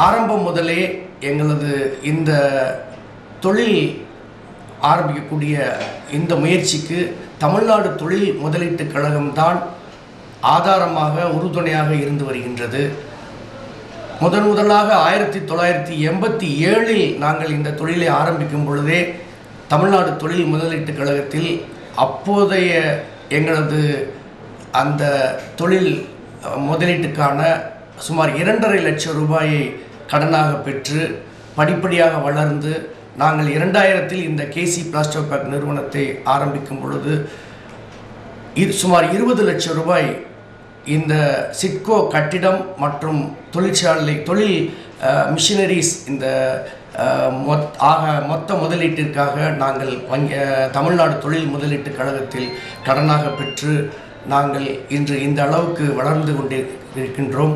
ஆரம்பம் முதலே எங்களது இந்த தொழில் ஆரம்பிக்கக்கூடிய இந்த முயற்சிக்கு தமிழ்நாடு தொழில் முதலீட்டுக் கழகம்தான் ஆதாரமாக உறுதுணையாக இருந்து வருகின்றது. முதலாக 1987 நாங்கள் இந்த தொழிலை ஆரம்பிக்கும் பொழுதே தமிழ்நாடு தொழில் முதலீட்டுக் கழகத்தில் அப்போதைய எங்களது அந்த தொழில் முதலீட்டுக்கான சுமார் 2.5 லட்சம் ரூபாயை கடனாக பெற்று படிப்படியாக வளர்ந்து நாங்கள் 2000 இந்த கேசி பிளாஸ்டர் பேக் நிறுவனத்தை ஆரம்பிக்கும் பொழுது சுமார் 20 லட்சம் ரூபாய் இந்த சிட்கோ கட்டிடம் மற்றும் தொழில் மிஷினரிஸ் இந்த மொத்த முதலீட்டிற்காக நாங்கள் தமிழ்நாடு தொழில் முதலீட்டுக் கழகத்தில் கடனாக பெற்று நாங்கள் இன்று இந்த அளவுக்கு வளர்ந்து கொண்டிருக்கின்றோம்.